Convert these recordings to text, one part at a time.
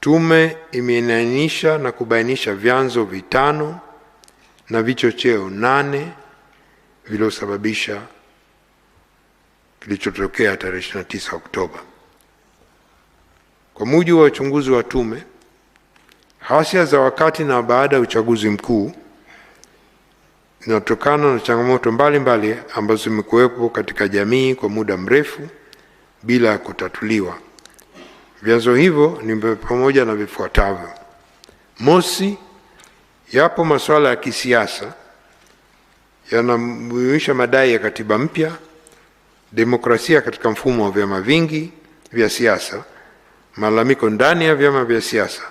Tume imeainisha na kubainisha vyanzo 5 na vichocheo 8 vilivyosababisha kilichotokea tarehe 29 Oktoba. Kwa mujibu wa uchunguzi wa tume, ghasia za wakati na baada ya uchaguzi mkuu zinatokana na changamoto mbalimbali ambazo zimekuwepo katika jamii kwa muda mrefu bila kutatuliwa. Vyanzo hivyo ni pamoja na vifuatavyo. Mosi, yapo masuala ya kisiasa yanamjulisha madai ya katiba mpya, demokrasia katika mfumo wa vyama vingi vya siasa, malalamiko ndani ya vyama vya siasa,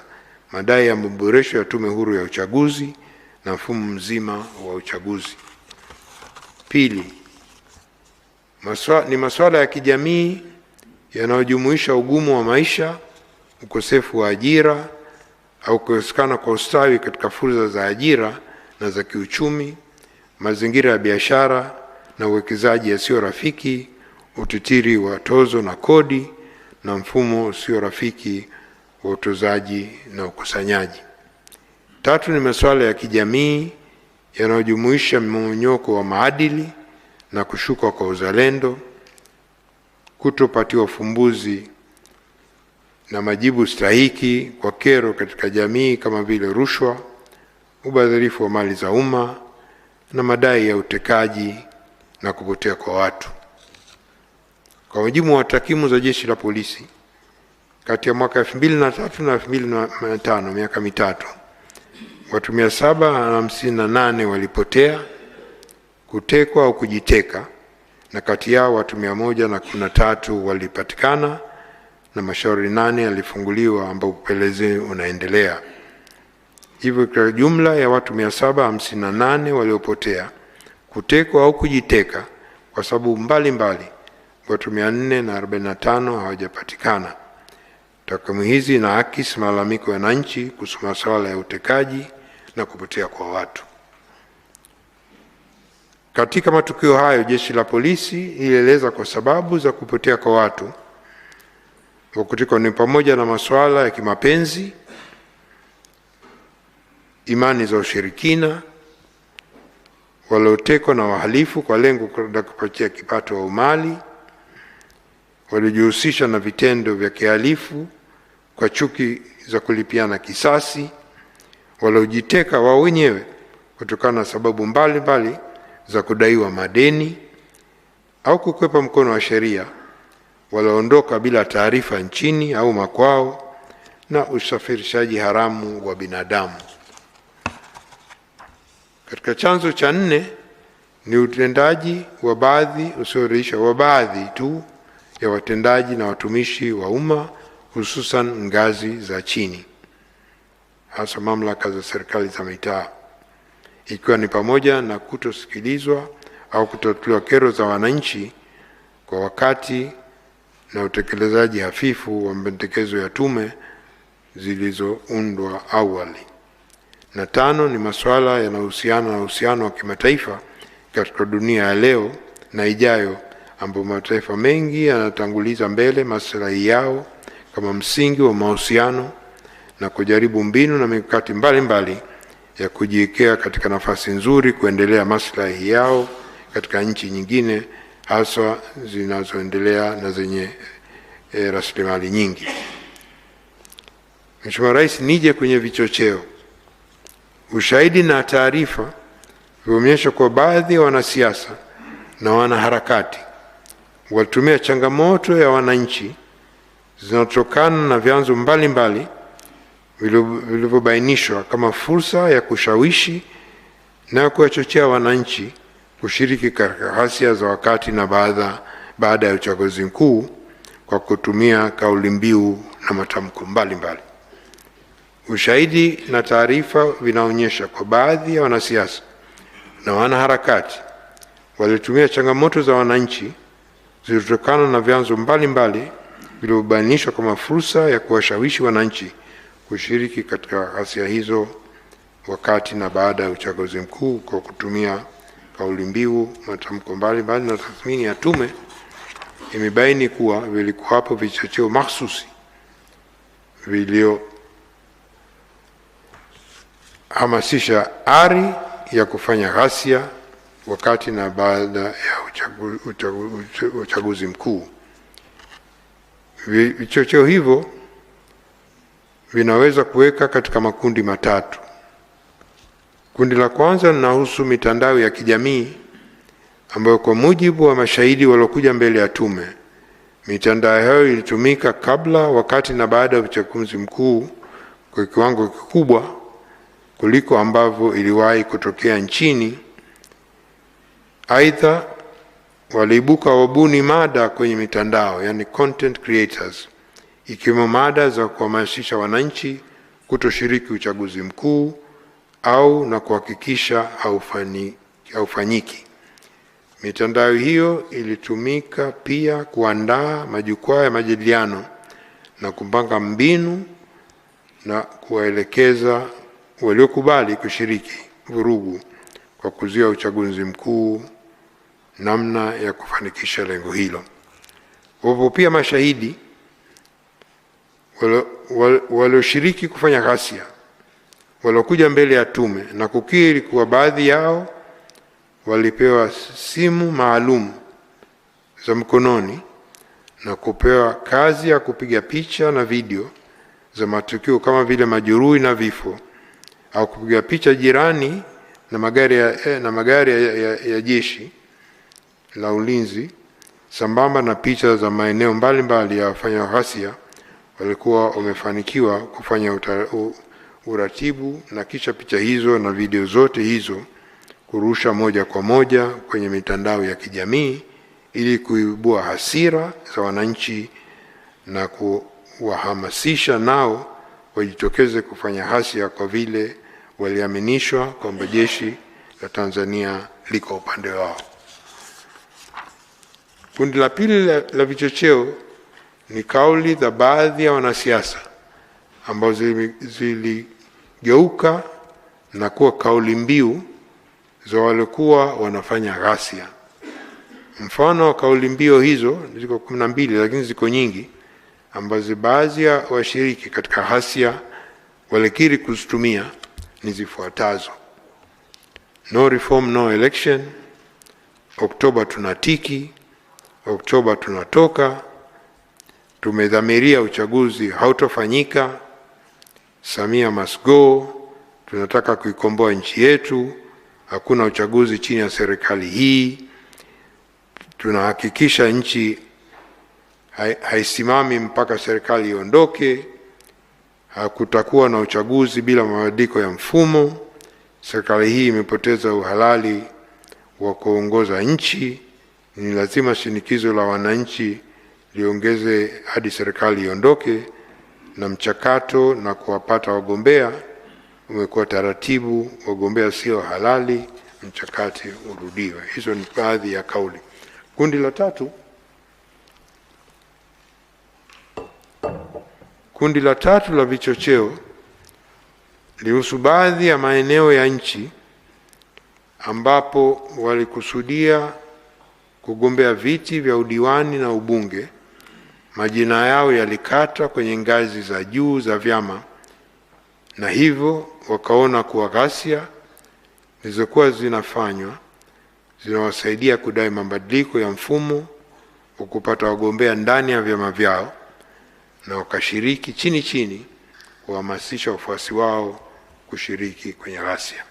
madai ya maboresho ya tume huru ya uchaguzi na mfumo mzima wa uchaguzi. Pili, ni masuala ya kijamii yanayojumuisha ugumu wa maisha, ukosefu wa ajira au kukosekana kwa ustawi katika fursa za ajira na za kiuchumi, mazingira ya biashara na uwekezaji yasiyo rafiki, utitiri wa tozo na kodi na mfumo usio rafiki wa utozaji na ukusanyaji. Tatu, ni masuala ya kijamii yanayojumuisha mmomonyoko wa maadili na kushuka kwa uzalendo, kutopatiwa ufumbuzi na majibu stahiki kwa kero katika jamii kama vile rushwa, ubadhirifu wa mali za umma na madai ya utekaji na kupotea kwa watu. Kwa mujibu wa takwimu za Jeshi la Polisi, kati ya mwaka 2003 na 2005, miaka mitatu, watu 758 walipotea, kutekwa au kujiteka, na kati yao watu 113 walipatikana na mashauri 8 yalifunguliwa ambapo upelelezi unaendelea. Hivyo kwa jumla ya watu 758 waliopotea, kutekwa au kujiteka kwa sababu mbalimbali, watu 445 hawajapatikana. Takwimu hizi inaakisi malalamiko ya wananchi kuhusu masuala ya utekaji na kupotea kwa watu. Katika matukio hayo, Jeshi la Polisi ilieleza kwa sababu za kupotea kwa watu kutekwa ni pamoja na masuala ya kimapenzi, imani za ushirikina, waliotekwa na wahalifu kwa lengo la kupatia kipato au mali, walijihusisha na vitendo vya kihalifu kwa chuki za kulipiana kisasi, waliojiteka wao wenyewe kutokana na sababu mbalimbali za kudaiwa madeni au kukwepa mkono wa sheria, walioondoka bila taarifa nchini au makwao, na usafirishaji haramu wa binadamu. Katika chanzo cha 4 ni utendaji wa baadhi usioridhisha wa baadhi tu ya watendaji na watumishi wa umma, hususan ngazi za chini, hasa mamlaka za serikali za mitaa, ikiwa ni pamoja na kutosikilizwa au kutatuliwa kero za wananchi kwa wakati na utekelezaji hafifu wa mapendekezo ya tume zilizoundwa awali. Na 5, ni masuala yanayohusiana na uhusiano wa kimataifa katika dunia ya leo na ijayo, ambapo mataifa mengi yanatanguliza mbele maslahi yao kama msingi wa mahusiano na kujaribu mbinu na mikakati mbalimbali ya kujiwekea katika nafasi nzuri kuendelea maslahi yao katika nchi nyingine, hasa zinazoendelea na zenye rasilimali nyingi. Mheshimiwa Rais, nije kwenye vichocheo. Ushahidi na taarifa vimeonyesha kwa baadhi ya wanasiasa na wanaharakati walitumia changamoto ya wananchi zinazotokana na vyanzo mbalimbali vilivyobainishwa kama fursa ya kushawishi na kuwachochea wananchi kushiriki katika ghasia za wakati na baada ya uchaguzi mkuu kwa kutumia kauli mbiu na matamko mbalimbali. Ushahidi na taarifa vinaonyesha kwa baadhi ya wanasiasa na wanaharakati walitumia changamoto za wananchi zilizotokana na vyanzo mbalimbali vilivyobainishwa kama fursa ya kuwashawishi wananchi kushiriki katika ghasia hizo wakati na baada ya uchaguzi mkuu kwa kutumia kauli mbiu, matamko mbalimbali. Na tathmini ya tume imebaini kuwa vilikuwapo vichocheo mahsusi kuhamasisha ari ya kufanya ghasia wakati na baada ya uchaguzi mkuu. Vichocheo hivyo vinaweza kuweka katika makundi matatu. Kundi la kwanza linahusu mitandao ya kijamii ambayo kwa mujibu wa mashahidi waliokuja mbele ya tume, mitandao hiyo ilitumika kabla, wakati na baada ya uchaguzi mkuu kwa kiwango kikubwa kuliko ambavyo iliwahi kutokea nchini. Aidha, waliibuka wabuni mada kwenye mitandao, yani content creators, ikiwemo mada za kuhamasisha wananchi kutoshiriki uchaguzi mkuu au na kuhakikisha haufanyiki. Mitandao hiyo ilitumika pia kuandaa majukwaa ya majadiliano na kupanga mbinu na kuwaelekeza waliokubali kushiriki vurugu kwa kuzuia uchaguzi mkuu namna ya kufanikisha lengo hilo. Wapo pia mashahidi walioshiriki kufanya ghasia waliokuja mbele ya tume na kukiri kuwa baadhi yao walipewa simu maalum za mkononi na kupewa kazi ya kupiga picha na video za matukio kama vile majeruhi na vifo, au kupiga picha jirani na magari ya jeshi la ulinzi, sambamba na picha za maeneo mbalimbali ya wafanya ghasia walikuwa wamefanikiwa kufanya uratibu, na kisha picha hizo na video zote hizo kurusha moja kwa moja kwenye mitandao ya kijamii ili kuibua hasira za wananchi na kuwahamasisha nao wajitokeze kufanya ghasia kwa vile waliaminishwa kwamba jeshi la Tanzania liko upande wao. Kundi la pili la vichocheo ni kauli za baadhi ya wanasiasa ambazo ziligeuka na kuwa kauli mbiu za walikuwa wanafanya ghasia. Mfano wa kauli mbiu hizo ziko 12, lakini ziko nyingi ambazo baadhi ya washiriki katika ghasia walikiri kuzitumia ni zifuatazo: no reform no election, Oktoba tunatiki, Oktoba tunatoka, tumedhamiria uchaguzi hautofanyika, Samia must go, tunataka kuikomboa nchi yetu, hakuna uchaguzi chini ya serikali hii, tunahakikisha nchi haisimami mpaka serikali iondoke, hakutakuwa na uchaguzi bila mabadiliko ya mfumo, serikali hii imepoteza uhalali wa kuongoza nchi, ni lazima shinikizo la wananchi liongeze hadi serikali iondoke, na mchakato na kuwapata wagombea umekuwa taratibu, wagombea sio halali, mchakato urudiwe. Hizo ni baadhi ya kauli. Kundi la tatu la vichocheo lihusu baadhi ya maeneo ya nchi ambapo walikusudia kugombea viti vya udiwani na ubunge, majina yao yalikatwa kwenye ngazi za juu za vyama, na hivyo wakaona kuwa ghasia zilizokuwa zinafanywa zinawasaidia kudai mabadiliko ya mfumo wa kupata wagombea ndani ya vyama vyao, na wakashiriki chini kuhamasisha wafuasi wao kushiriki kwenye ghasia.